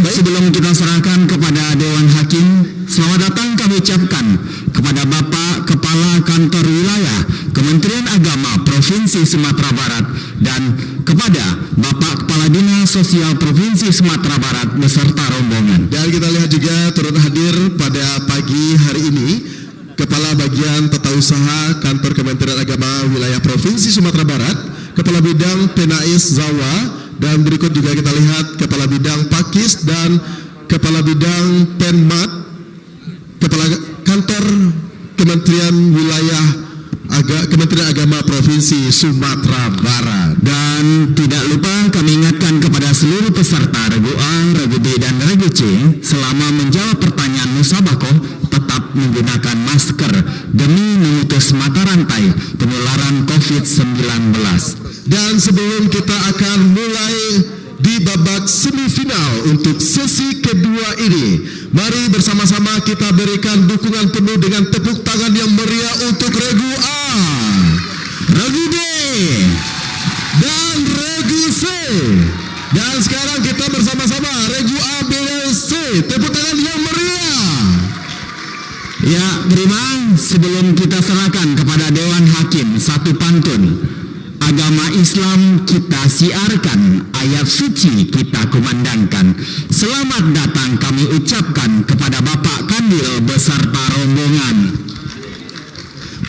Sebelum kita serahkan kepada Dewan Hakim, selamat datang kami ucapkan kepada Bapak Kepala Kantor Wilayah Kementerian Agama Provinsi Sumatera Barat dan kepada Bapak Kepala Dinas Sosial Provinsi Sumatera Barat beserta rombongan. Dan kita lihat juga turut hadir pada pagi hari ini Kepala Bagian Tata Usaha Kantor Kementerian Agama Wilayah Provinsi Sumatera Barat, Kepala Bidang Penais Zawa, dan berikut juga kita lihat Kepala Bidang Pakis dan Kepala Bidang Penmat, Kepala Kantor Kementerian Kementerian Agama Provinsi Sumatera Barat. Dan tidak lupa kami ingatkan kepada seluruh peserta Regu A, Regu B, dan Regu C selama menjawab pertanyaan musabakoh tetap menggunakan masker demi memutus mata rantai penularan COVID-19. Dan sebelum kita akan mulai di babak semifinal untuk sesi kedua ini, mari bersama-sama kita berikan dukungan penuh dengan tepuk tangan yang meriah untuk Regu A, Regu B, dan Regu C. Dan sekarang kita bersama-sama Regu A, B, dan C. Tepuk tangan yang meriah. Ya, terima. Sebelum kita serahkan kepada Dewan Hakim satu pantun. Agama Islam kita siarkan, ayat suci kita kumandangkan. Selamat datang kami ucapkan kepada Bapak Kandil beserta rombongan.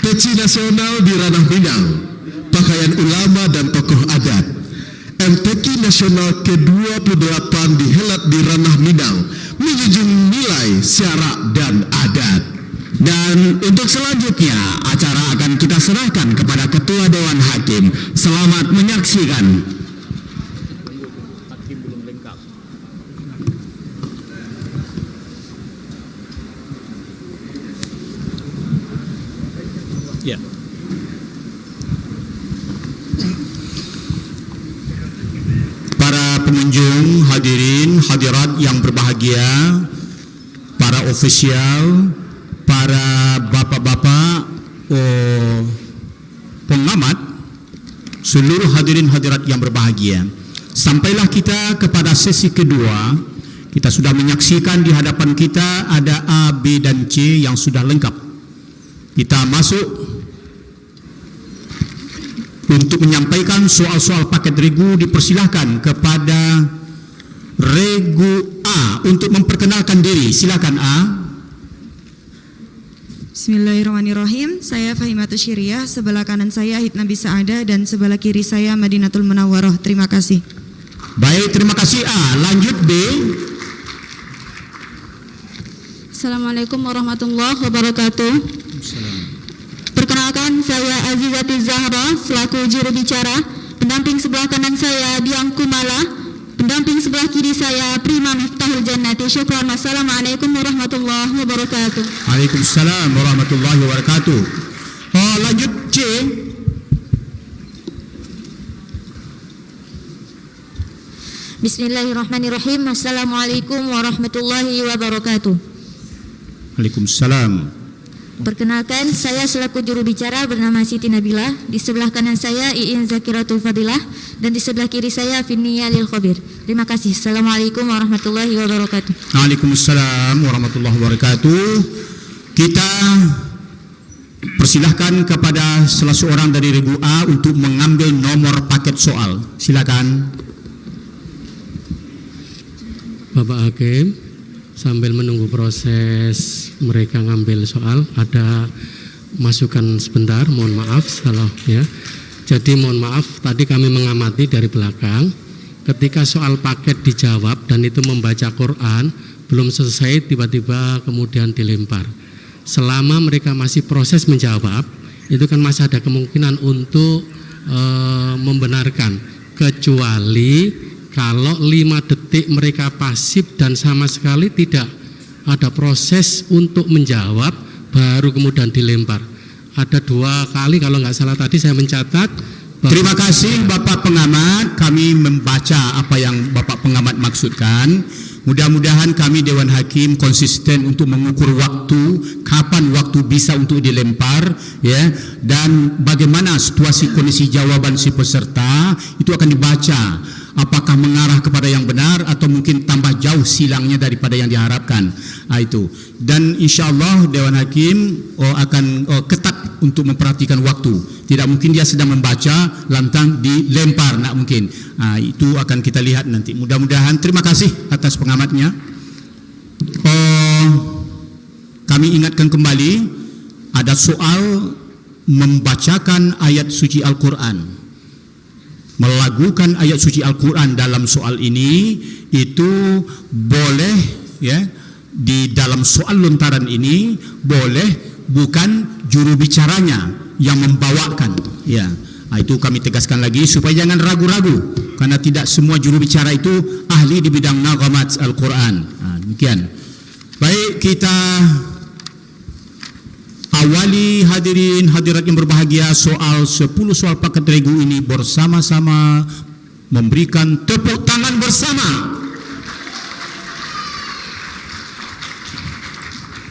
Peci nasional di ranah Minang, pakaian ulama dan tokoh adat. MTQ nasional ke-28 dihelat di ranah Minang, menjunjung nilai syarak dan adat. Dan untuk selanjutnya acara akan kita serahkan kepada Ketua Dewan Hakim. Selamat menyaksikan. Ya. Para pengunjung, hadirin, hadirat yang berbahagia, para ofisial, para bapak-bapak, pengamat, seluruh hadirin hadirat yang berbahagia. Sampailah kita kepada sesi kedua. Kita sudah menyaksikan di hadapan kita ada A, B, dan C yang sudah lengkap. Kita masuk untuk menyampaikan soal-soal paket regu. Dipersilahkan kepada Regu A untuk memperkenalkan diri. Silakan A. Bismillahirrahmanirrahim. Saya Fahimatus Syiriah, sebelah kanan saya Hid Nabi Sa'adah dan sebelah kiri saya Madinatul Munawwaroh. Terima kasih. Baik, terima kasih A. Lanjut B. Assalamualaikum warahmatullahi wabarakatuh. Perkenalkan, saya Azizati Zahra selaku juru bicara. Pendamping sebelah kanan saya Diang Kumala. Pendamping sebelah kiri saya Prima Miftahul Jannati. Syukran. Wassalamualaikum warahmatullahi wabarakatuh. Waalaikumsalam warahmatullahi wabarakatuh. Lanjut C. Bismillahirrahmanirrahim. Assalamualaikum warahmatullahi wabarakatuh. Waalaikumsalam. Perkenalkan, saya selaku juru bicara bernama Siti Nabila. Di sebelah kanan saya Iin Zakiratul Fadilah dan di sebelah kiri saya Finia Lil Khobir. Terima kasih. Assalamualaikum warahmatullahi wabarakatuh. Waalaikumsalam warahmatullahi wabarakatuh. Kita persilahkan kepada salah seorang dari Regu A untuk mengambil nomor paket soal. Silakan. Bapak Hakim, sambil menunggu proses mereka ngambil soal, ada masukan sebentar, mohon maaf kalau ya. Jadi mohon maaf, tadi kami mengamati dari belakang, ketika soal paket dijawab dan itu membaca Quran, belum selesai tiba-tiba kemudian dilempar. Selama mereka masih proses menjawab, itu kan masih ada kemungkinan untuk membenarkan, kecuali kalau 5 detik mereka pasif dan sama sekali tidak ada proses untuk menjawab, baru kemudian dilempar. Ada 2 kali kalau nggak salah tadi saya mencatat. Terima kasih Bapak Pengamat. Kami membaca apa yang Bapak Pengamat maksudkan. Mudah-mudahan kami Dewan Hakim konsisten untuk mengukur waktu, kapan waktu bisa untuk dilempar, ya, dan bagaimana situasi kondisi jawaban si peserta itu akan dibaca. apakah mengarah kepada yang benar atau mungkin tambah jauh silangnya daripada yang diharapkan. Itu. Dan insyaallah Dewan Hakim akan ketat untuk memperhatikan waktu. Tidak mungkin dia sedang membaca lantang dilempar, nak mungkin. Itu akan kita lihat nanti. Mudah-mudahan. Terima kasih atas pengamatnya. Kami ingatkan kembali, ada soal membacakan ayat suci Al-Quran, melagukan ayat suci Al-Quran dalam soal ini, itu boleh ya. Di dalam soal lontaran ini boleh, bukan juru bicaranya yang membawakan ya. Itu kami tegaskan lagi supaya jangan ragu-ragu, karena tidak semua juru bicara itu ahli di bidang naghamat Al-Quran. Demikian. Baik, kita awali hadirin hadirat yang berbahagia soal 10 soal paket regu ini bersama-sama memberikan tepuk tangan bersama.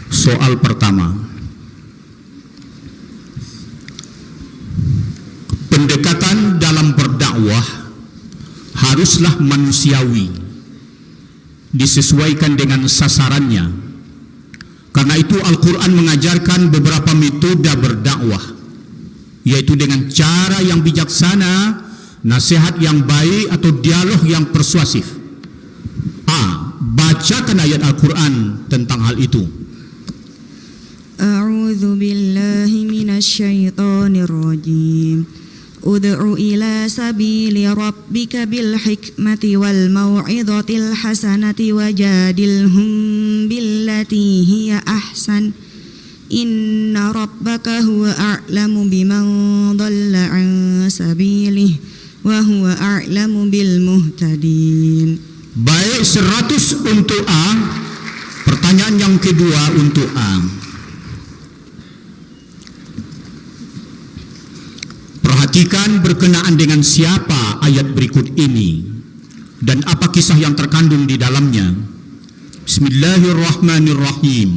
Soal pertama. Pendekatan dalam berdakwah haruslah manusiawi, disesuaikan dengan sasarannya. Karena itu Al-Quran mengajarkan beberapa metode berdakwah, yaitu dengan cara yang bijaksana, nasihat yang baik, atau dialog yang persuasif. Bacakan ayat Al-Quran tentang hal itu. A'udzu billahi minasyaitonir rajim. Ud'u ila sabili rabbika bil hikmati wal mau'izatil hasanati wajadilhum billati hiya ahsan. Inna rabbaka huwa a'lamu biman dhalla an sabilihi wa huwa a'lamu bil muhtadin. Baik, 100 untuk A. Pertanyaan yang kedua untuk A. Perhatikan berkenaan dengan siapa ayat berikut ini dan apa kisah yang terkandung di dalamnya. Bismillahirrahmanirrahim.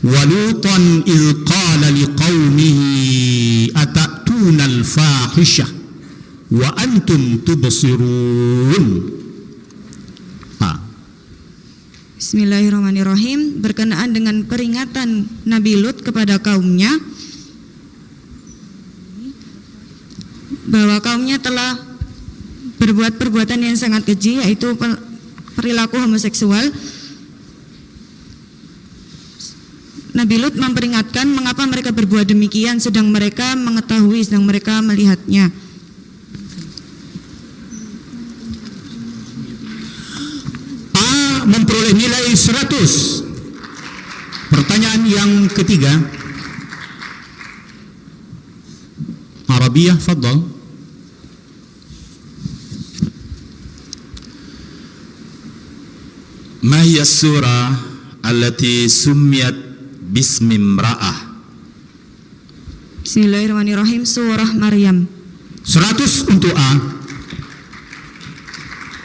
Walutan idh qala liqaumihi atatuna al-fahishah wa antum tubsirun. Bismillahirrahmanirrahim. Berkenaan dengan peringatan Nabi Lut kepada kaumnya bahwa kaumnya telah berbuat perbuatan yang sangat keji, yaitu perilaku homoseksual. Nabi Lut memperingatkan mengapa mereka berbuat demikian, sedang mereka mengetahui, sedang mereka melihatnya. A memperoleh nilai 100. Pertanyaan yang ketiga, Arabiyah, fadhal. Ma hiya surah allati summiyat bismi imra'ah? Bismillahirrahmanirrahim. Surah Maryam. 100 untuk A.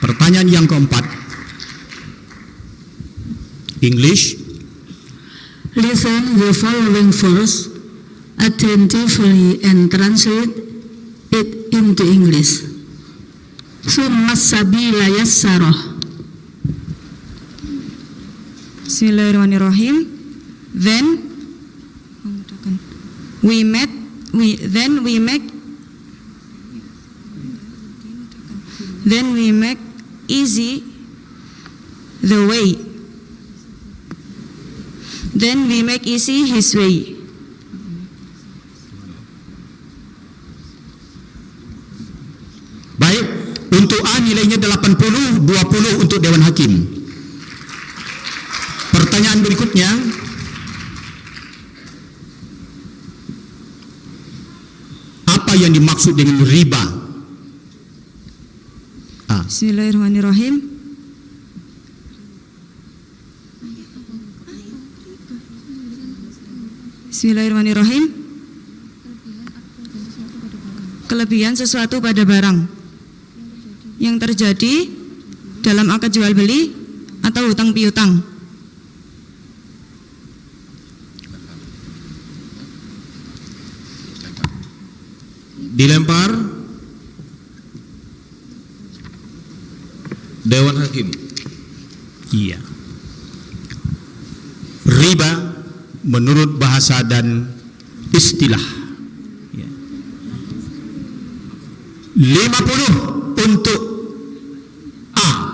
Pertanyaan yang keempat, English. Listen the following verse attentively and translate it into English. Summa sabila yassarah. Bismillahirrahmanirrahim. Then we make easy the way. Then we make easy his way. Baik, untuk A nilainya 80, 20 untuk Dewan Hakim. Pertanyaan berikutnya, apa yang dimaksud dengan riba? A. Bismillahirrahmanirrahim. Bismillahirrahmanirrahim. Kelebihan sesuatu pada barang yang terjadi dalam akad jual beli atau hutang piutang. Dilempar. Dewan Hakim. Iya. Riba menurut bahasa dan istilah. Ya. 50 untuk A.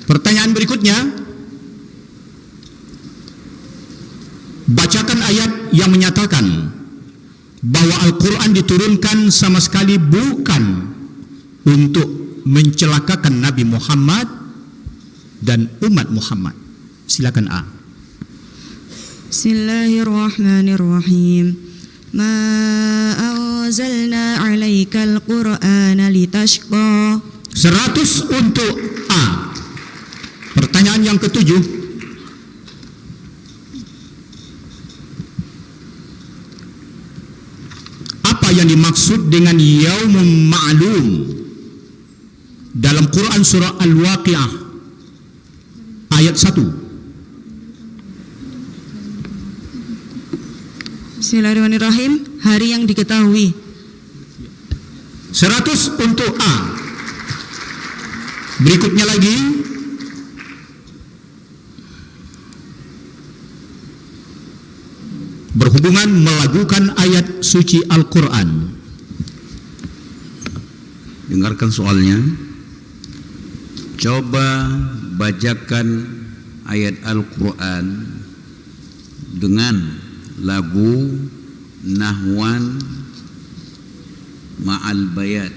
Pertanyaan berikutnya, bacakan ayat yang menyatakan bahwa Al-Quran diturunkan sama sekali bukan untuk mencelakakan Nabi Muhammad dan umat Muhammad. Silakan A. Bismillahirrahmanirrahim. Ma anzalna 'alaikal Qur'ana litashqa. 100 untuk A. Pertanyaan yang ketujuh, apa yang dimaksud dengan yaumum ma'lum dalam Quran surah Al-Waqi'ah ayat 1? Bismillahirrahmanirrahim. Hari yang diketahui. 100 untuk A. Berikutnya lagi, berhubungan melakukan ayat suci Al-Quran. Dengarkan soalnya. Coba bacakan ayat Al-Quran dengan lagu nahwan ma'al bayat.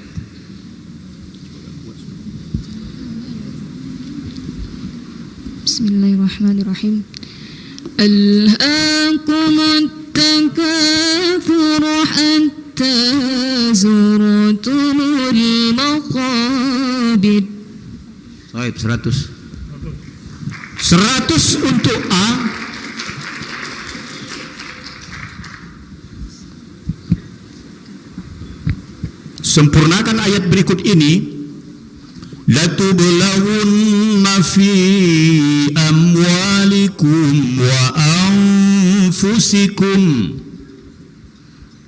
Bismillahirrahmanirrahim. Alhaakumut takatsur hatta zurtumul maqabir. Baik, 100. 100 untuk A. Sempurnakan ayat berikut ini. Latublawunna fi amwalikum wa anfusikum.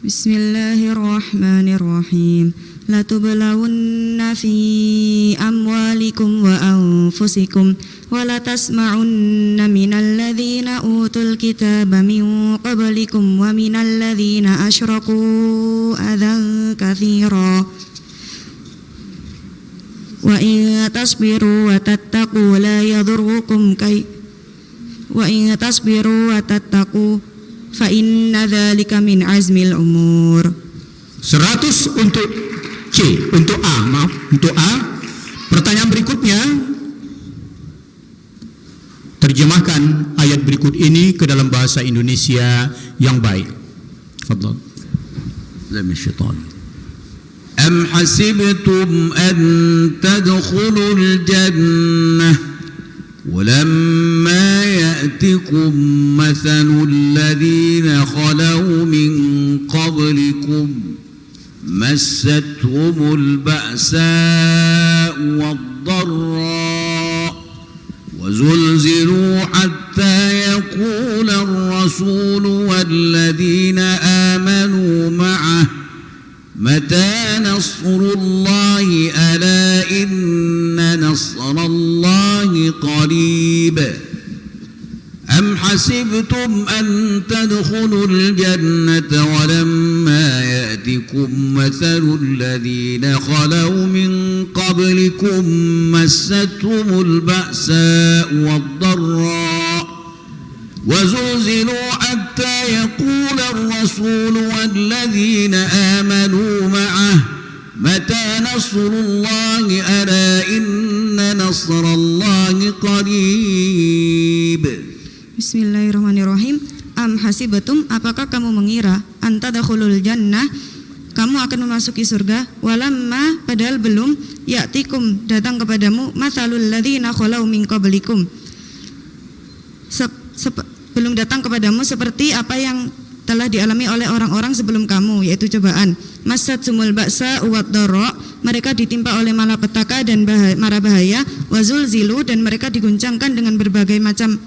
Bismillahirrahmanirrahim. Latublawunna fi amwalikum wa anfusikum wa latasma'unna minal ladzina utul kitaba min qablikum wa minal ladzina asyraku adzan katsira. Wa in tasbiru wa tattaqu la yadurrukum wa in tasbiru wa tattaqu fa inna dzalika min azmil umur. 100 untuk C, untuk A, maaf, untuk A. Pertanyaan berikutnya, terjemahkan ayat berikut ini ke dalam bahasa Indonesia yang baik. Fadhal. أم حسبتم أن تدخلوا الجنة ولما يأتكم مثل الذين خلوا من قبلكم مستهم البأساء والضراء وزلزلوا حتى يقول الرسول والذين آمنوا معه متى نصر الله ألا إن نصر الله قريب أم حسبتم أن تدخلوا الجنة ولما يأتكم مثل الذين خلوا من قبلكم مستهم البأساء والضراء وزلزلوا حتى يقول الرسول والذين آمنوا معه متى نصر الله ألا إن نصر الله قريب. Bismillahirrahmanirrahim. Am hasibatum, apakah kamu mengira antadakhulul jannah, kamu akan memasuki surga, walamma, padahal belum, ya'tikum, datang kepadamu, mathalul ladzina khalau min qablikum, belum datang kepadamu seperti apa yang telah dialami oleh orang-orang sebelum kamu, yaitu cobaan. Masat sumul ba'sa uwad dara, mereka ditimpa oleh malapetaka dan mara bahaya. Wazul zilu, dan mereka diguncangkan dengan berbagai macam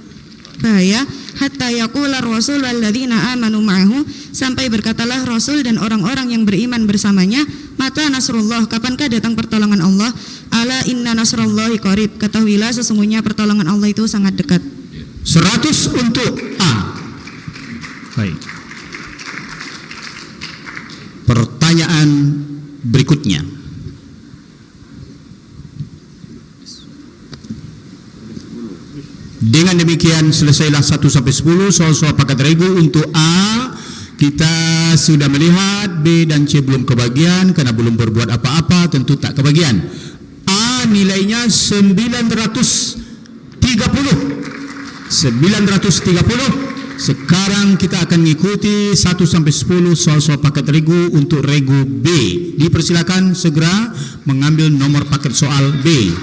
bahaya, hatta yaqula rasul walladzina amanu ma'ahu, sampai berkatalah Rasul dan orang-orang yang beriman bersamanya, mata nasrullah, kapankah datang pertolongan Allah? Ala inna nasrullahi qarib, ketahuilah sesungguhnya pertolongan Allah itu sangat dekat. 100 untuk A. Baik. Pertanyaan berikutnya. Dengan demikian selesailah 1 sampai 10 soal-soal paket regu. Untuk A kita sudah melihat, B dan C belum kebagian karena belum berbuat apa-apa, tentu tak kebagian. A nilainya 930. Sekarang kita akan mengikuti 1 sampai 10 soal-soal paket regu untuk regu B. Dipersilakan segera mengambil nomor paket soal B.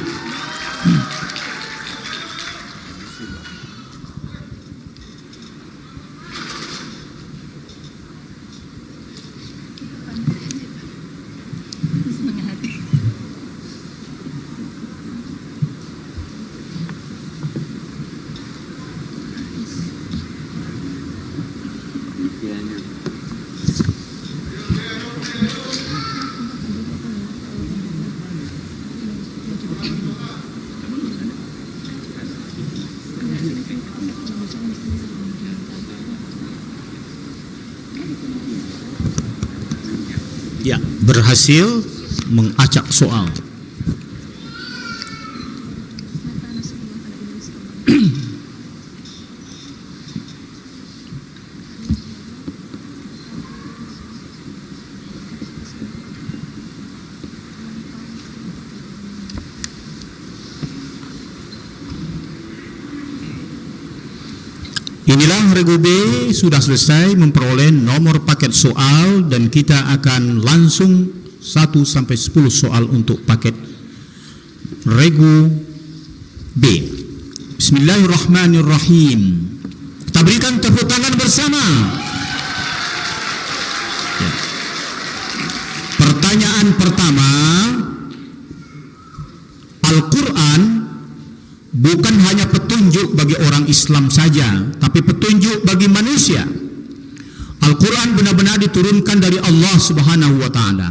Ya, berhasil mengacak soal. Inilah regu B sudah selesai memperoleh nomor paket soal dan kita akan langsung 1 sampai 10 soal untuk paket regu B. Bismillahirrahmanirrahim. Kita berikan tepuk tangan bersama. Ya. Pertanyaan pertama, Al-Quran bukan hanya petunjuk bagi orang Islam saja, tapi petunjuk bagi manusia. Al-Quran benar-benar diturunkan dari Allah Subhanahu wa Ta'ala.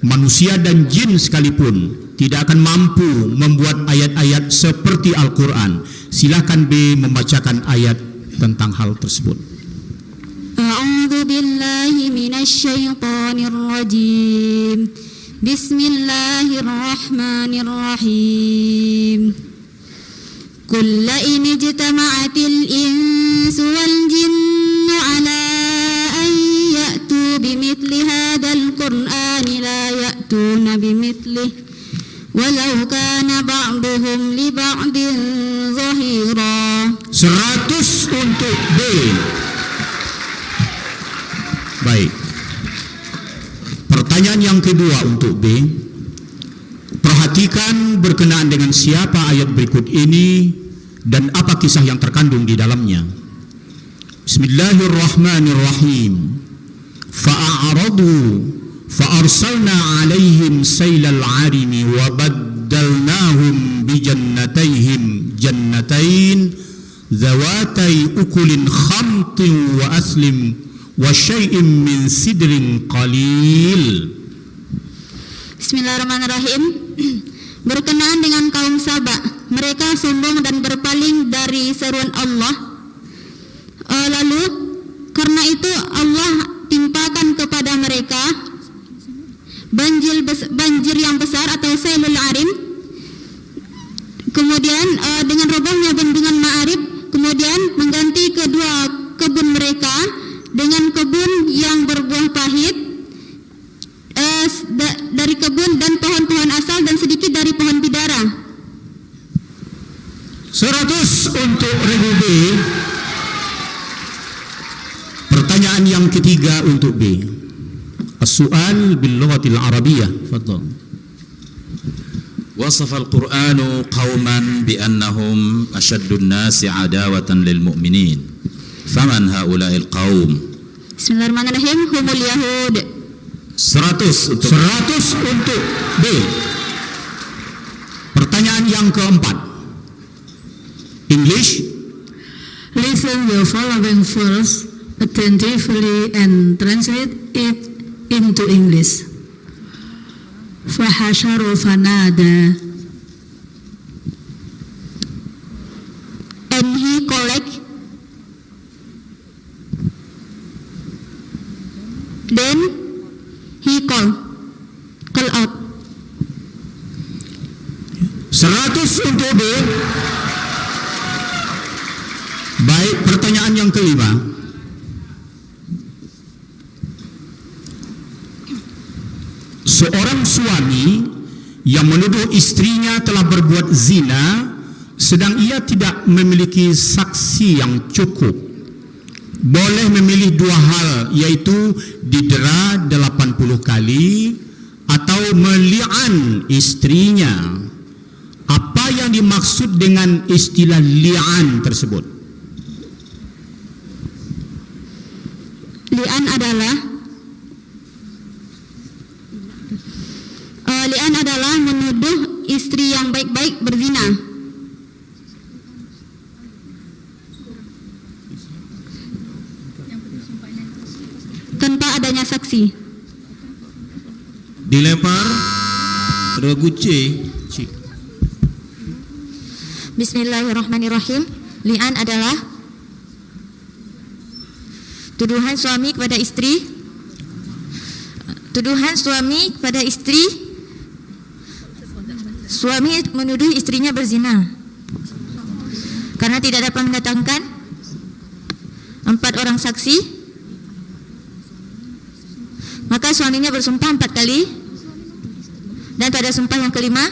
Manusia dan jin sekalipun tidak akan mampu membuat ayat-ayat seperti Al-Quran. Silakan B membacakan ayat tentang hal tersebut. A'udzu billahi minasy syaithanir rajim. Bismillahirrahmanirrahim. قل إن اجتمعت الإنس والجن على أن يأتوا بمثل هذا القرآن لا يأتون بمثله ولو كان بعضهم لبعض ظهيرا. 100 untuk B. Baik. Pertanyaan yang kedua untuk B. Perhatikan berkenaan dengan siapa ayat berikut ini dan apa kisah yang terkandung di dalamnya. Bismillahirrahmanirrahim. Fa'aradu fa'arsalna 'alaihim sailal 'arimi wa baddalnahum bi jannatayhim jannatain zawatai ukulin khamtin wa aslim wa syai'in min sidrin qalil. Bismillahirrahmanirrahim. Berkenaan dengan kaum Saba, mereka sombong dan berpaling dari seruan Allah. Lalu karena itu Allah timpakan kepada mereka banjir yang besar atau sailul arim. Kemudian dengan robohnya bendungan Ma'arib, kemudian mengganti kedua kebun mereka dengan kebun yang berbuah pahit dari kebun dan pohon-pohon asal dan sedikit dari pohon bidara. 100 untuk regu B. Pertanyaan yang ketiga untuk B. As-su'al bil lughatil arabiyyah. Fadhal. وصف القرآن قوما بأنهم أشد الناس عداوة للمؤمنين فمن هؤلاء القوم؟ Bismillahirrahmanirrahim. Humul Yahud. 100 untuk B. Pertanyaan yang keempat. English. Listen the following verse attentively and translate it into English. Fahasharu fanada. And he collect. Then he call out. 100 untuk B. Baik, pertanyaan yang kelima. Seorang suami yang menuduh istrinya telah berbuat zina sedang ia tidak memiliki saksi yang cukup, boleh memilih dua hal, yaitu didera 80 kali atau meli'an istrinya. Apa yang dimaksud dengan istilah li'an tersebut? Li'an adalah menuduh istri yang baik-baik berzina tanpa adanya saksi. Dilempar regu C. Bismillahirrahmanirrahim. Li'an adalah tuduhan suami kepada istri. Tuduhan suami kepada istri. Suami menuduh istrinya berzina karena tidak dapat mendatangkan 4 orang saksi, maka suaminya bersumpah 4 kali, dan pada sumpah yang kelima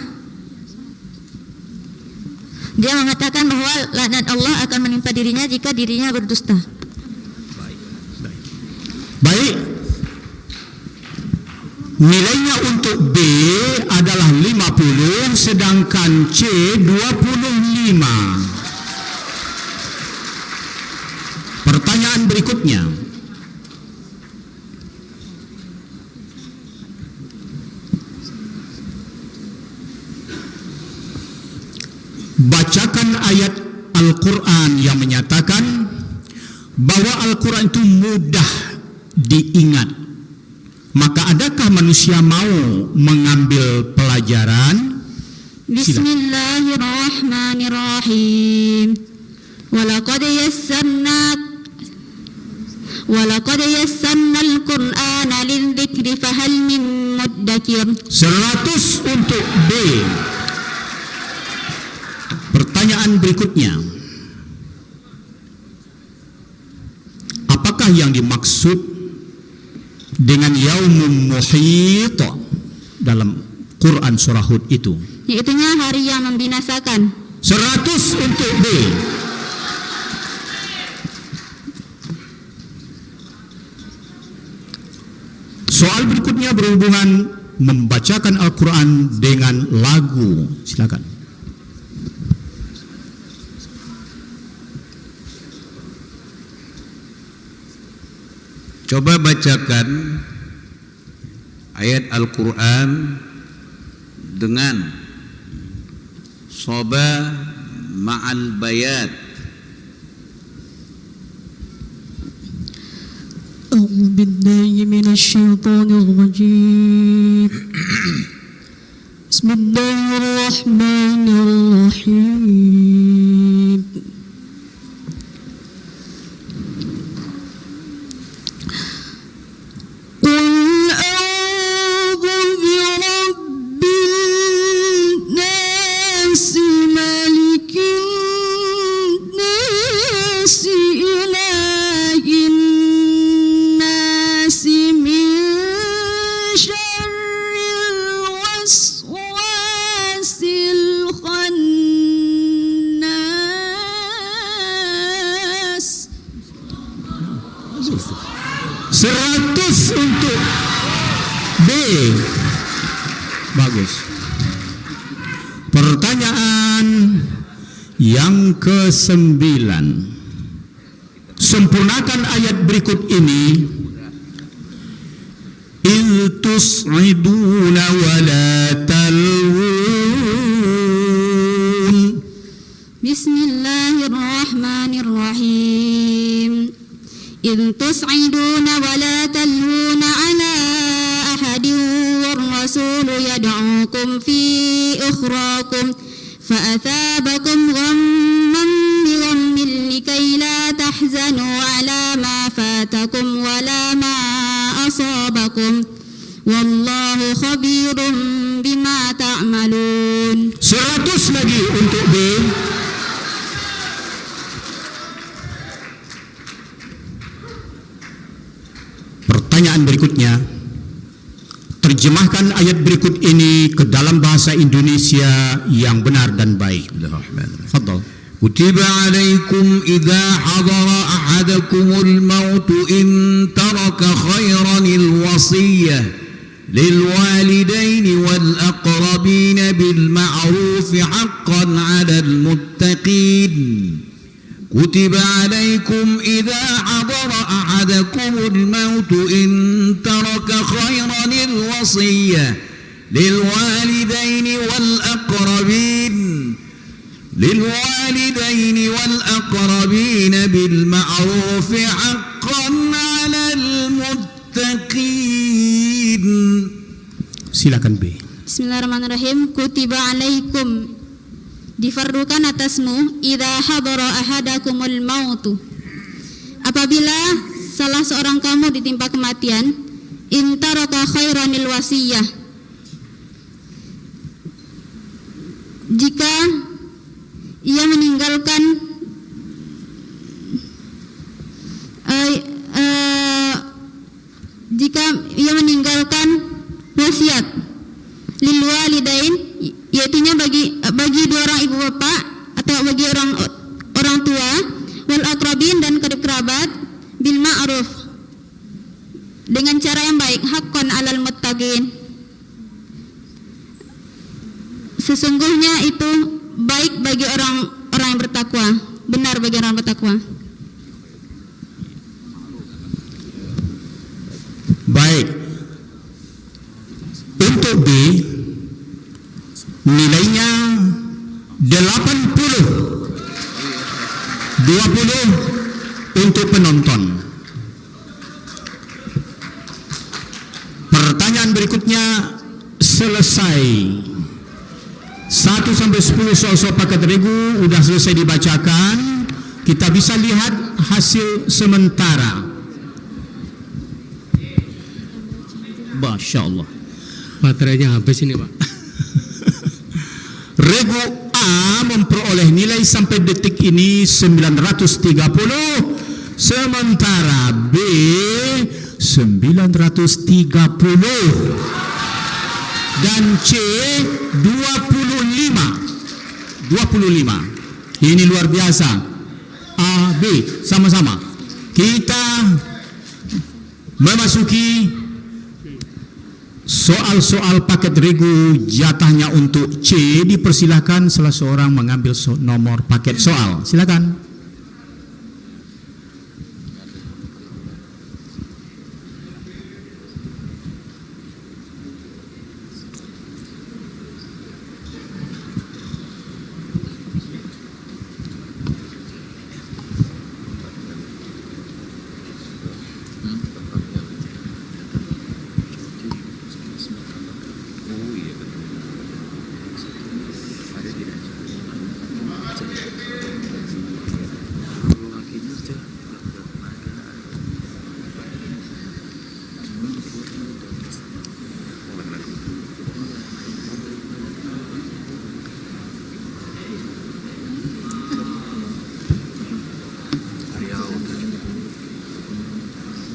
dia mengatakan bahwa laknat Allah akan menimpa dirinya jika dirinya berdusta. Baik. Nilainya untuk B adalah 50, sedangkan C 25. Pertanyaan berikutnya. Bacakan ayat Al-Quran yang menyatakan bahwa Al-Quran itu mudah diingat. Maka adakah manusia mau mengambil pelajaran? Bismillahirrahmanirrahim. Walaqad yassarna al-Qur'ana lidzikri fahal min muddakir. 100 untuk B. Pertanyaan berikutnya. Apakah yang dimaksud dengan yaumum muhit dalam Quran surah Hud itu? Yaitunya hari yang membinasakan. 100 untuk B. Soal berikutnya berhubungan membacakan Al-Quran dengan lagu. Silakan. Coba bacakan ayat Al-Quran dengan soba ma'al bayat. A'udzu billahi minasy syaithanir rajim. Bismillahirrahmanirrahim. Untuk B. Bagus. Pertanyaan yang ke-9. Sempurnakan ayat berikut ini. Il tus'iduna wa la talwun. Bismillahirrahmanirrahim. أخراكم فأثابكم غما بغم لكي لا تحزنوا على ما فاتكم ولا ما أصابكم والله خبير بما تعملون. 100 lagi untuk B. Pertanyaan berikutnya, terjemahkan ayat berikut ini ke dalam bahasa Indonesia yang benar dan baik. Fadhal. كتب عليكم إذا حضر أحدكم الموت إن ترك خيرا الوصية للوالدين والأقربين بالمعروف حقا على المتقين كتب عليكم إذا حضر أحدكم الموت إن ترك خيرا الوصية للوالدين والأقربين بالمعروف حقا على المتقين. Silakan B. Bismillahirrahmanirrahim. Kutiba alaikum, difardukan atasmu, idza hadara ahadakumul mautu, apabila salah seorang kamu ditimpa kematian, in taraka khairanil wasiyah, jika ia meninggalkan wasiat lil walidain, yaitunya bagi dua orang ibu bapak atau bagi orang tua, wal aqrabin dan karib kerabat, bil ma'ruf, dengan cara yang baik, haqqan alal muttaqin, sesungguhnya itu baik bagi orang yang bertakwa, benar bagi orang bertakwa. Baik. Untuk B, nilainya 80. 20 untuk penonton. Pertanyaan berikutnya selesai. 1 sampai 10 soal-soal paket regu sudah selesai dibacakan. Kita bisa lihat hasil sementara. Masya Allah. Baterainya habis ini, Pak. Regu A memperoleh nilai sampai detik ini 930, sementara B 930 dan C 25. Ini luar biasa. A, B sama-sama. Kita memasuki soal-soal paket regu. Jatahnya untuk C. Dipersilakan salah seorang mengambil nomor paket soal. Silakan.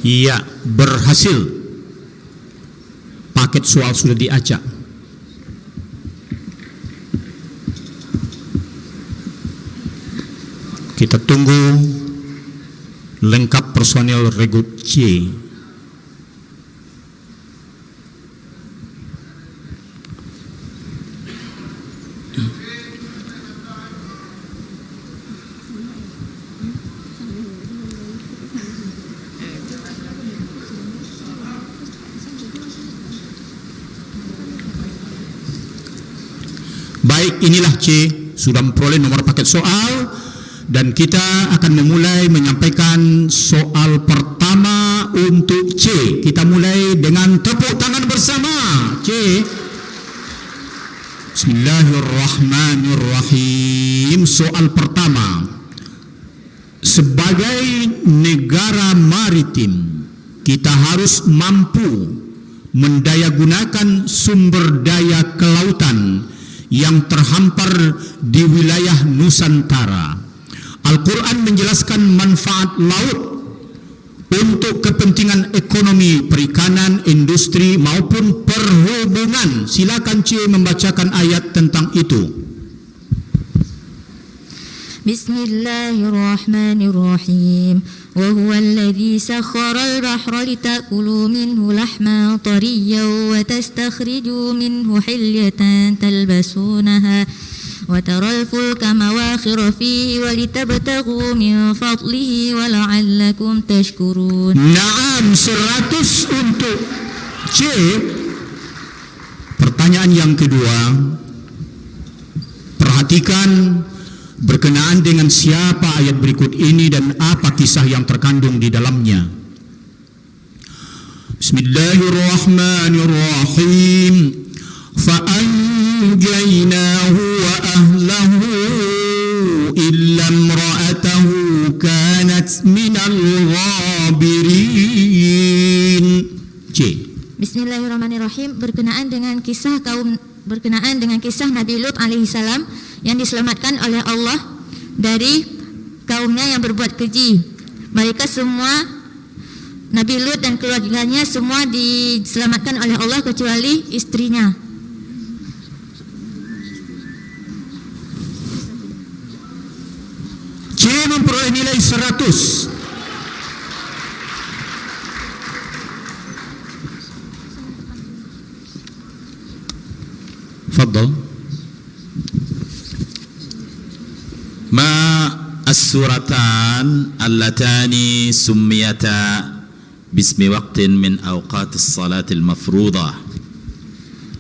Iya, berhasil. Paket soal sudah diacak. Kita tunggu lengkap personil regu C. Baik, inilah C sudah memperoleh nomor paket soal dan kita akan memulai menyampaikan soal pertama untuk C. Kita mulai dengan tepuk tangan bersama. C. Bismillahirrahmanirrahim. Soal pertama, sebagai negara maritim, kita harus mampu mendayagunakan sumber daya kelautan yang terhampar di wilayah Nusantara. Al-Quran menjelaskan manfaat laut untuk kepentingan ekonomi, perikanan, industri maupun perhubungan. Silakan C membacakan ayat tentang itu. Bismillahirrahmanirrahim. Wa huwa alladhi sakhkhara al-bahra litakulu minhu lahman tariyyan wa tastakhriju minhu hilyatan talbasunaha wa taral fulka mawakhira fihi wa litabtaghu min fadlihi wa la'allakum tashkurun. Naam, 100 untuk C. Pertanyaan yang kedua, perhatikan berkenaan dengan siapa ayat berikut ini dan apa kisah yang terkandung di dalamnya. Bismillahirrahmanirrahim. فَأَنْجَيْنَاهُ وَأَهْلَهُ إِلَّا امْرَأَتَهُ كَانَتْ مِنَ الْغَابِرِينَ. C. Bismillahirrahmanirrahim. Berkenaan dengan kisah Nabi Lut alaihissalam yang diselamatkan oleh Allah dari kaumnya yang berbuat keji. Mereka semua, Nabi Lut dan keluarganya semua diselamatkan oleh Allah kecuali istrinya. C memperoleh nilai 100. Fadal. ما السورتان اللتان سميتا باسم وقت من أوقات الصلاة المفروضة؟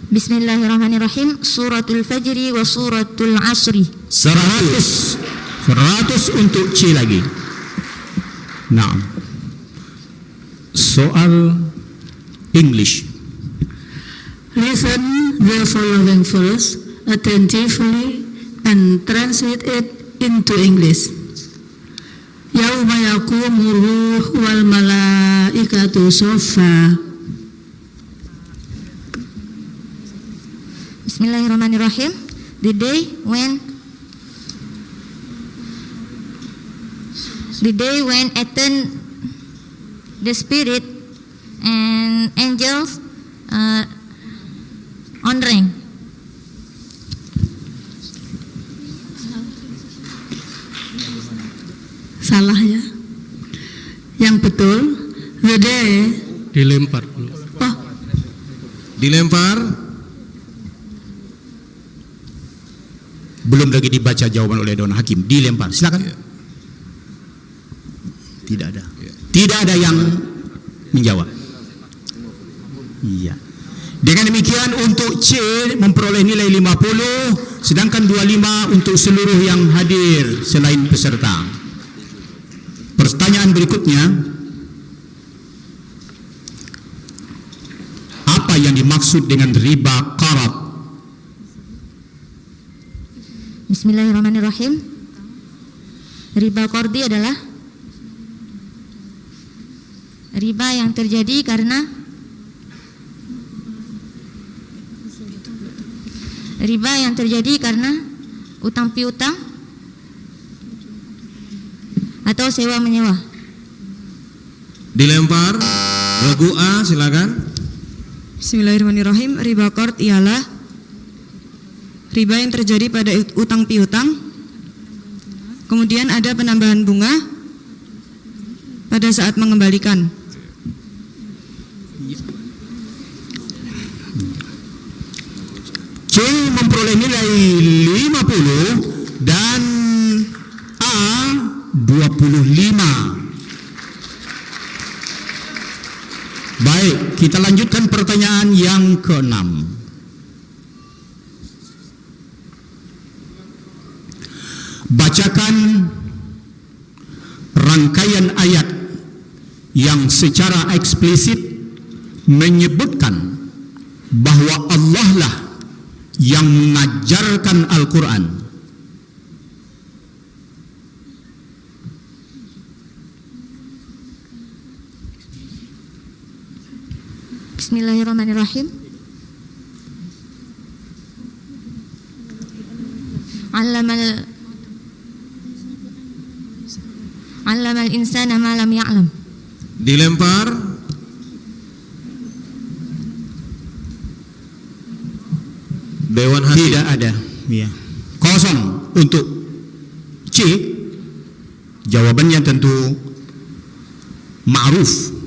Bismillahirrahmanirrahim. Suratul Fajri wa suratul Asri. 100 untuk C lagi. Nah, soal English. Listen the following verse attentively and translate it into English. Yauma yakumur ruh wal malaikatu saffa. Bismillahirrahmanirrahim. The day when attend the spirit and angels on rank. Salah ya. Yang betul the day. Dilempar. Oh, Dilempar. Belum lagi dibaca jawaban oleh Dewan Hakim. Dilempar. Silakan. Tidak ada. Tidak ada yang menjawab. Iya. Dengan demikian untuk C memperoleh nilai 50, sedangkan 25 untuk seluruh yang hadir selain peserta. Pertanyaan berikutnya, apa yang dimaksud dengan riba qarad? Bismillahirrahmanirrahim. Riba qardi adalah riba yang terjadi karena utang piutang atau sewa menyewa. Dilempar. Lagu A, silakan. Bismillahirrahmanirrahim. Riba qard ialah riba yang terjadi pada utang piutang, kemudian ada penambahan bunga pada saat mengembalikan. C memperoleh nilai 50 dan A 25. Baik, kita lanjutkan pertanyaan yang ke-6. Bacakan rangkaian ayat yang secara eksplisit menyebutkan bahwa Allah lah yang mengajarkan Al-Quran. Bismillahirrahmanirrahim. Allamal insana ma lam ya'lam. Dilempar. Dewan Hakim. Tidak ada. Ya. Kosong untuk C. Jawabannya tentu ma'ruf.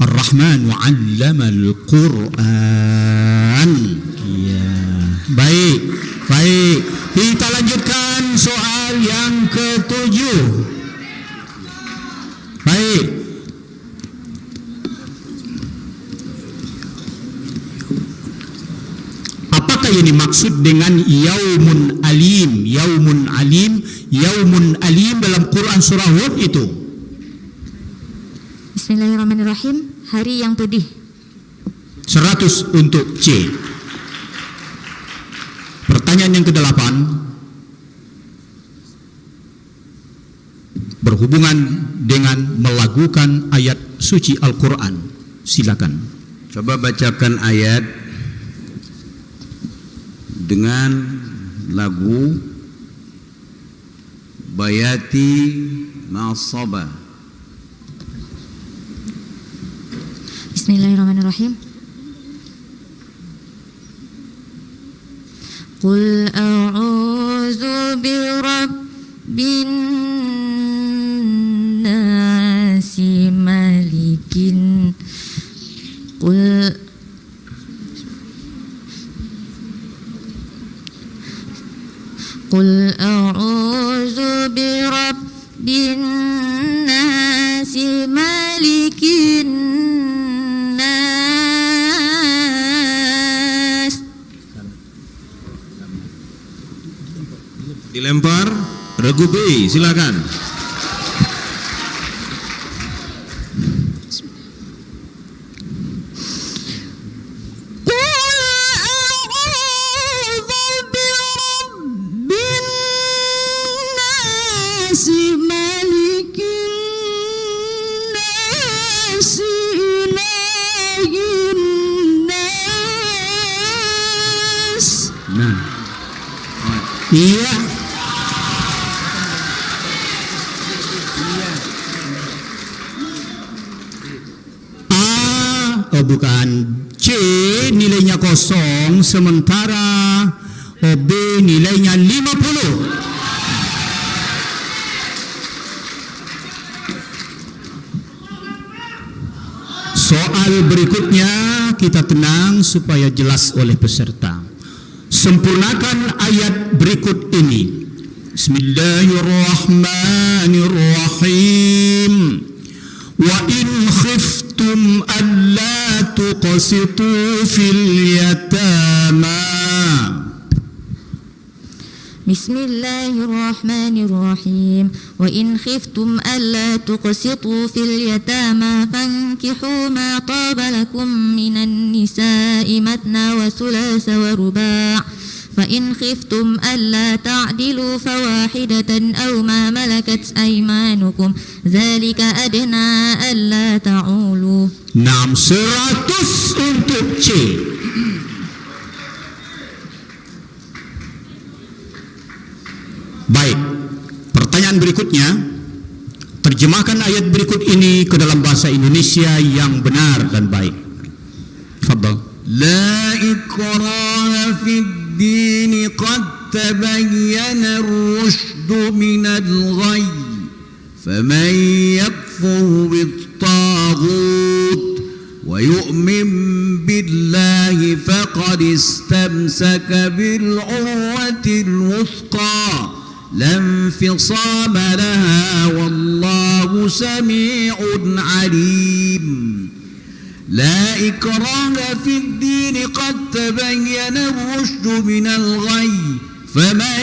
Ar-Rahman wa 'allamal Qur'an. Ya. Baik. Kita lanjutkan soal yang ke-7. Baik. Apakah yang dimaksud dengan yaumun alim? Yaumun alim dalam Quran surah Hud itu. Bismillahirrahmanirrahim. Hari yang pedih. 100 untuk C. Pertanyaan yang ke-8 berhubungan dengan melagukan ayat suci Al-Quran. Silakan. Coba bacakan ayat dengan lagu Bayati Ma'asaba. Bismillahirrahmanirrahim. Qul a'udzu birabbin nasi malikin. Qul a'udzu birabbin nasi malikin nas. Dilempar. Regu B, silakan. Iya. Oh bukan. C nilainya 0, sementara B nilainya 50. Soal berikutnya kita tenang supaya jelas oleh peserta. Sempurnakan ayat berikut ini. Bismillahirrahmanirrahim. Wa in khiftum alla tuqsitu fil yatama. Bismillahirrahmanirrahim. Wa in khiftum alla tuqsitu fil yatama fankihu ma taba lakum minan nisa'i matna wa thulatha wa ruba'. Fa in khiftum alla ta'dilu fawahidatan aw ma malakat aymanukum dzalika adna alla ta'ulu. 100 untuk C. Baik, pertanyaan berikutnya, terjemahkan ayat berikut ini ke dalam bahasa Indonesia yang benar dan baik. Fadhal. La ikraha fid din qad tabayyana ar-rushdu minal ghayy. Faman yakfur bit-taghut wa yu'min billahi faqad istamsaka bil-'urwatil wuthqa. لا انفصام لها والله سميع عليم. لا إكراه في الدين قد تبين الرشد من الغي فمن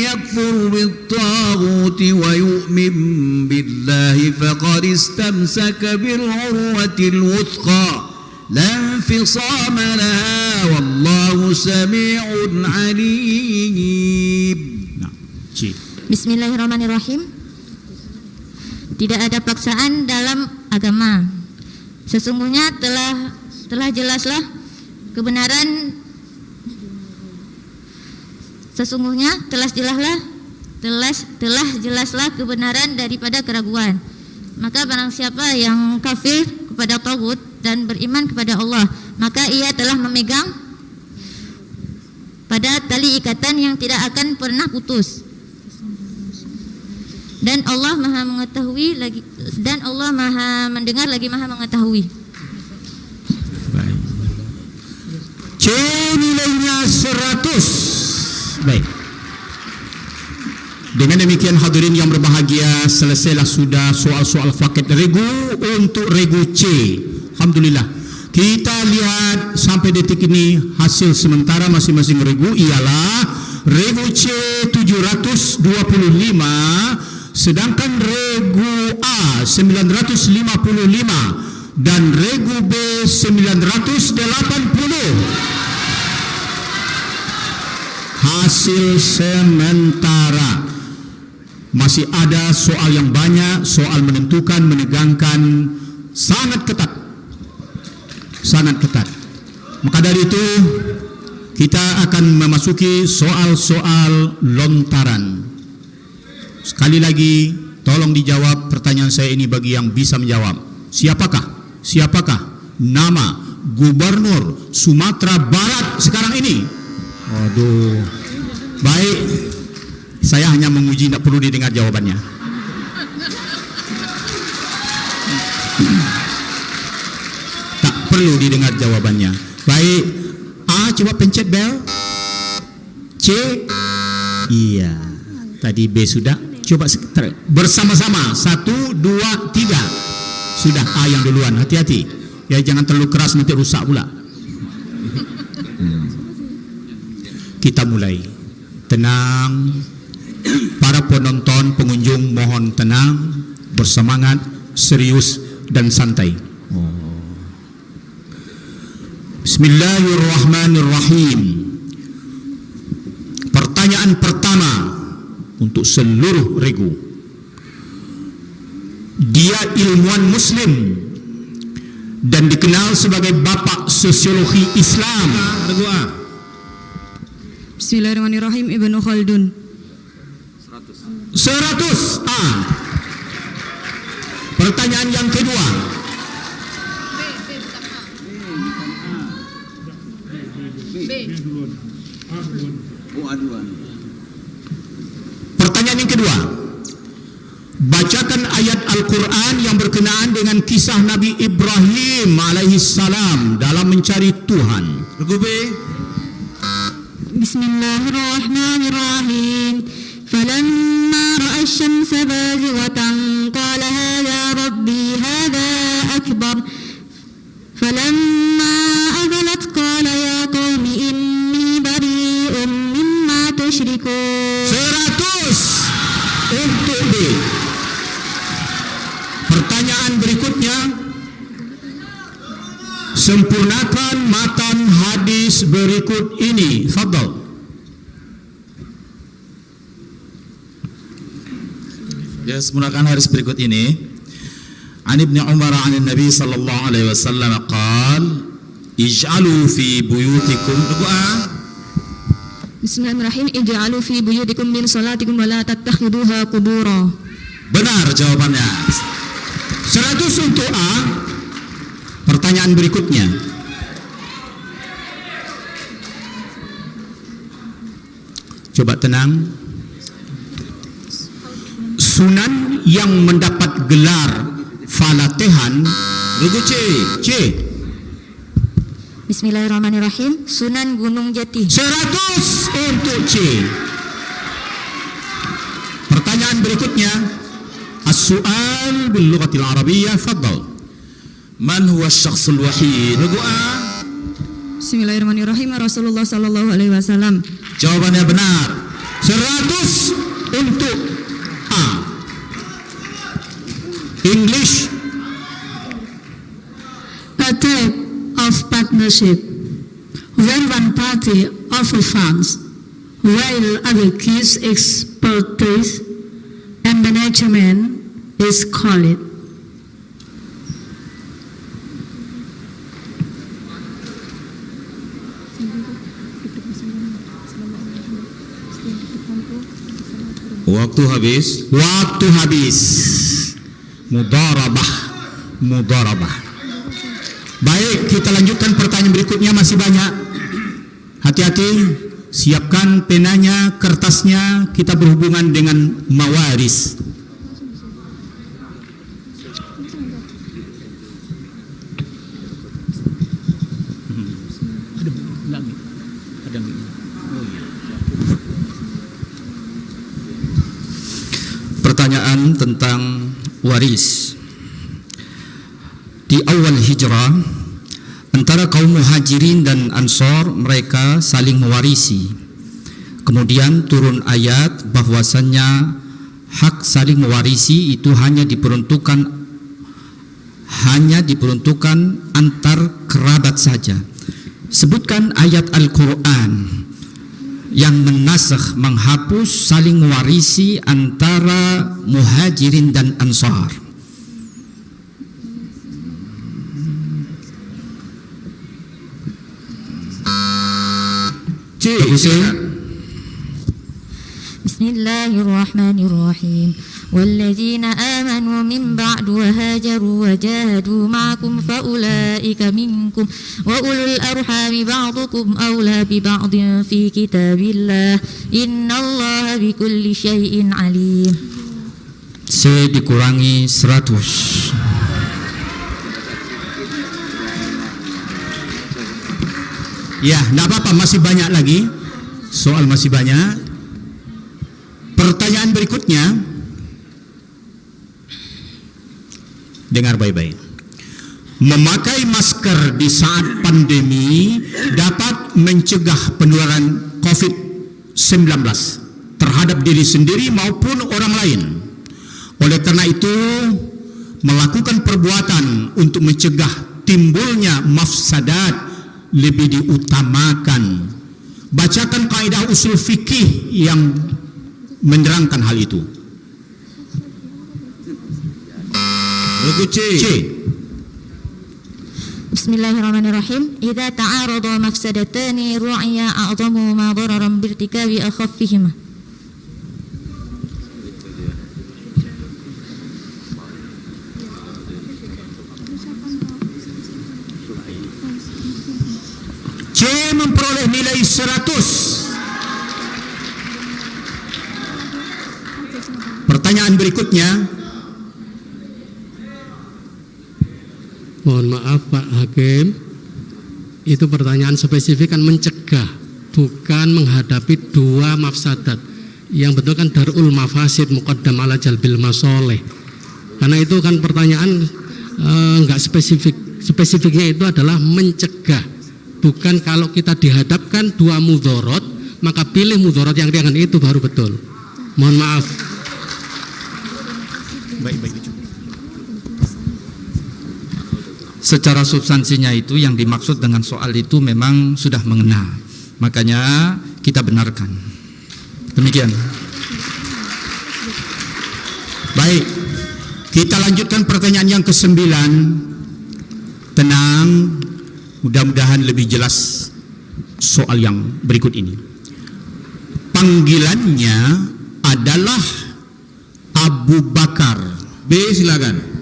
يكفر بالطاغوت ويؤمن بالله فقد استمسك بالعروة الوثقى لا انفصام لها والله سميع عليم. Nah, C. Bismillahirrahmanirrahim. Tidak ada paksaan dalam agama. Sesungguhnya telah jelaslah kebenaran. Sesungguhnya telah jelaslah kebenaran daripada keraguan. Maka barang siapa yang kafir kepada tagut dan beriman kepada Allah, maka ia telah memegang pada tali ikatan yang tidak akan pernah putus. Dan Allah Maha mengetahui lagi, dan Allah Maha mendengar lagi Maha mengetahui. Baik. C nilainya 100. Baik. Dengan demikian hadirin yang berbahagia, selesailah sudah soal-soal paket regu untuk regu C. Alhamdulillah. Kita lihat sampai detik ini hasil sementara masing-masing regu ialah regu C 725, sedangkan regu A 955 dan regu B 980. Hasil sementara. Masih ada soal yang banyak, soal menentukan, menegangkan, sangat ketat. Sangat ketat. Maka dari itu kita akan memasuki soal-soal lontaran. Sekali lagi, tolong dijawab pertanyaan saya ini bagi yang bisa menjawab. Siapakah nama Gubernur Sumatera Barat sekarang ini? Waduh. Baik, saya hanya menguji, tidak perlu didengar jawabannya. Tak perlu didengar jawabannya. Baik, A coba pencet bel. C, iya. Tadi B sudah. Coba bersama-sama 1, 2, 3. Sudah A yang duluan. Hati-hati. Ya jangan terlalu keras nanti rusak pula. Kita mulai. Tenang. Para penonton, pengunjung mohon tenang, bersemangat, serius dan santai. Bismillahirrahmanirrahim. Pertanyaan pertama untuk seluruh regu. Dia ilmuwan muslim dan dikenal sebagai bapak sosiologi Islam. Regu A. Bismillahirrahmanirrahim, Ibnu Khaldun. 100 A. Pertanyaan yang kedua. Pertanyaan yang kedua. Bacakan ayat Al-Quran yang berkenaan dengan kisah Nabi Ibrahim alaihissalam dalam mencari Tuhan. Regu B. Bismillahirrahmanirrahim. فلما رأى الشمس بازغة قال هذا ربي هذا أكبر فلما أفلت قال يا قوم إني بريء مما تشركون. 100 untuk B. Pertanyaan berikutnya. Sempurnakan matan hadis berikut ini. Fadhal. Ya, sempurnakan hadis berikut ini. An Ibnu Umar an Nabi sallallahu alaihi wasallam qaal ij'alu fi buyutikum. Bismillahirrahmanirrahim. Ij'alu fi buyutikum min salatikum wa la tattakhiduha qubura. Benar jawabannya. 100 untuk A. Pertanyaan berikutnya. Coba tenang. Sunan yang mendapat gelar Falatehan. Regu C. Bismillahirrahmanirrahim. Sunan Gunung Jati. 100 untuk C. Pertanyaan berikutnya. As-su'al bil lughatil arabiyyah. Fadhal. Man huwa asy-syakhsul wahid? Regu A. Bismillahirrahmanirrahim. Rasulullah sallallahu alaihi wasallam. Jawabannya benar. 100 untuk A. English. A type of partnership where one party quality of funds, while other kids' expertise and management is called. Waktu habis. Waktu habis. Mudarabah. Baik, kita lanjutkan pertanyaan berikutnya, masih banyak. Hati-hati, siapkan penanya, kertasnya, kita berhubungan dengan mawaris. Pertanyaan tentang waris. Di awal hijrah, antara kaum muhajirin dan ansor, mereka saling mewarisi. Kemudian turun ayat bahwasannya hak saling mewarisi itu hanya diperuntukkan antar kerabat saja. Sebutkan ayat Al-Quran yang menasakh, menghapus saling mewarisi antara muhajirin dan ansar. Bismillahirrahmanirrahim. والذين آمنوا من بعد وهاجروا وجاهدوا معكم فأولئك منكم وأولو الأرحام بعضكم أولى ببعض في كتاب الله إن الله بكل شيء عليم. C dikurangi 100. Ya, tidak apa-apa, masih banyak lagi. Soal masih banyak. Pertanyaan berikutnya, dengar baik-baik. Memakai masker di saat pandemi dapat mencegah penularan COVID-19 terhadap diri sendiri maupun orang lain. Oleh karena itu, melakukan perbuatan untuk mencegah timbulnya mafsadat lebih diutamakan. Bacakan kaidah usul fikih yang menerangkan hal itu. C. Bismillahirrahmanirrahim. Idza ta'arada mafsadatani ru'ya a'zamu ma dararan birtikabi akhaffihima. C memperoleh nilai 100. Pertanyaan berikutnya. Mohon maaf Pak Hakim, itu pertanyaan spesifik kan mencegah, bukan menghadapi dua mafsadat. Yang betul kan darul mafasid muqaddam ala jalbil masoleh. Karena itu kan pertanyaan enggak spesifik. Spesifiknya itu adalah mencegah, bukan kalau kita dihadapkan dua mudorot maka pilih mudorot yang ringan, itu baru betul. Mohon maaf. Baik. Secara substansinya itu yang dimaksud dengan soal itu memang sudah mengena, makanya kita benarkan. Demikian. Baik, kita lanjutkan pertanyaan yang ke-9. Tenang, mudah-mudahan lebih jelas soal yang berikut ini. Panggilannya adalah Abu Bakar. B, silakan.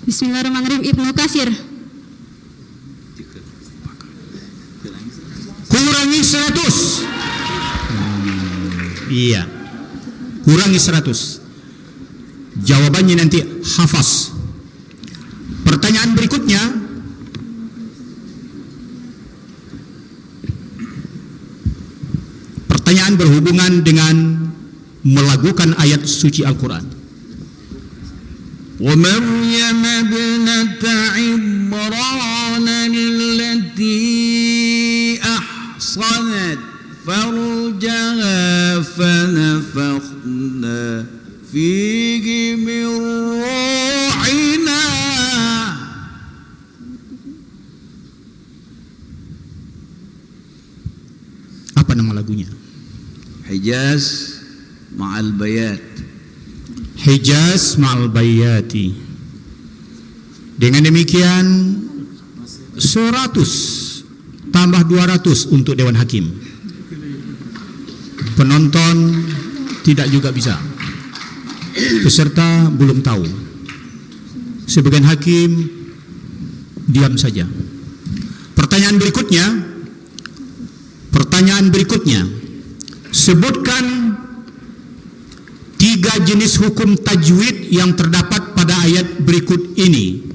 Bismillahirrahmanirrahim. Ibnu Katsir. Kurangi 100. Iya. Kurangi 100. Jawabannya nanti hafaz. Pertanyaan berikutnya. Pertanyaan berhubungan dengan melakukan ayat suci Al-Quran. ومريم ابنة عمران التي أحصنت فرجها فنفخنا فيه من روحنا nama lagunya. Hijaz ma'al bayat. Hijaz ma'al bayati. Dengan demikian 100 tambah 200 untuk Dewan Hakim. Penonton tidak juga bisa. Peserta belum tahu. Sebagian hakim diam saja. Pertanyaan berikutnya, sebutkan 3 jenis hukum tajwid yang terdapat pada ayat berikut ini.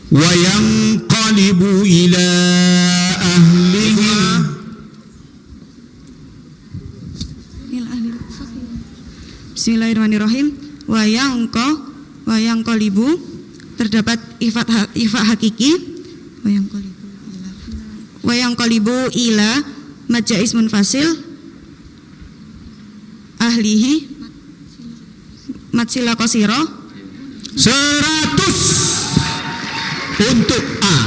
Wa yanqalibu ila ahlihi. Bismillahirrahmanirrahim. Wayangqalibu terdapat ifa hakiki. Wayangqalibu ila mad jaiz munfasil ahlihi mad sila qasira 100 untuk A.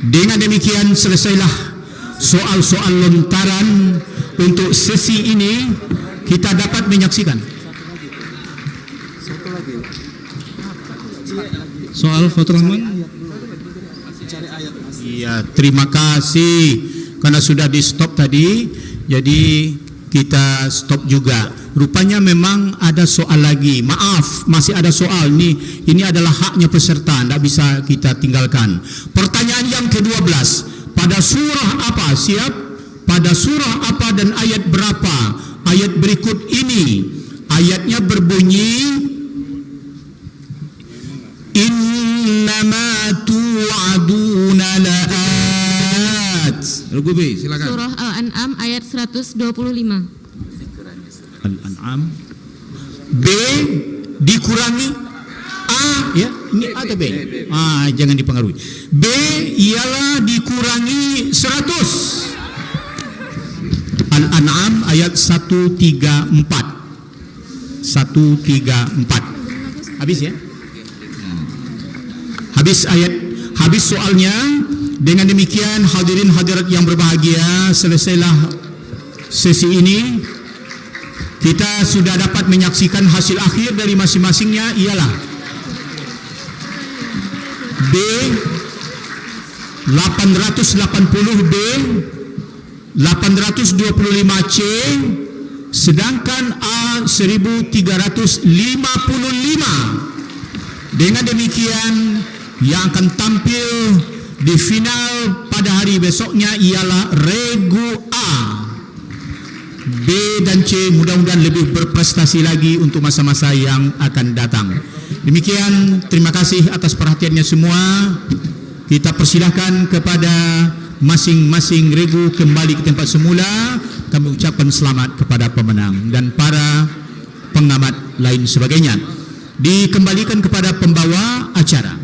Dengan demikian selesailah soal-soal lontaran untuk sesi ini. Kita dapat menyaksikan Soal Fatur Rahman. Iya, terima kasih karena sudah di stop tadi, jadi kita stop juga. Rupanya memang ada soal lagi. Maaf, masih ada soal. Ini adalah haknya peserta, tidak bisa kita tinggalkan. Pertanyaan yang ke-12, pada surah apa? Siap? Pada surah apa dan ayat berapa? Ayat berikut ini, ayatnya berbunyi innama tu'aduna la'at. Al-Gubi, silakan. Surah Al-An'am ayat 125. Al-An'am. B dikurangi A, ya, ini A atau B? Jangan dipengaruhi. B ialah dikurangi 100. Al-An'am ayat 134. Habis ya? Habis soalnya. Dengan demikian hadirin hadirat yang berbahagia, selesailah sesi ini. Kita sudah dapat menyaksikan hasil akhir dari masing-masingnya ialah B 880B, 825C, sedangkan A 1355. Dengan demikian yang akan tampil di final pada hari besoknya ialah regu A. B dan C mudah-mudahan lebih berprestasi lagi untuk masa-masa yang akan datang. Demikian, terima kasih atas perhatiannya semua. Kita persilahkan kepada masing-masing regu kembali ke tempat semula. Kami ucapkan selamat kepada pemenang dan para pengamat lain sebagainya. Dikembalikan kepada pembawa acara.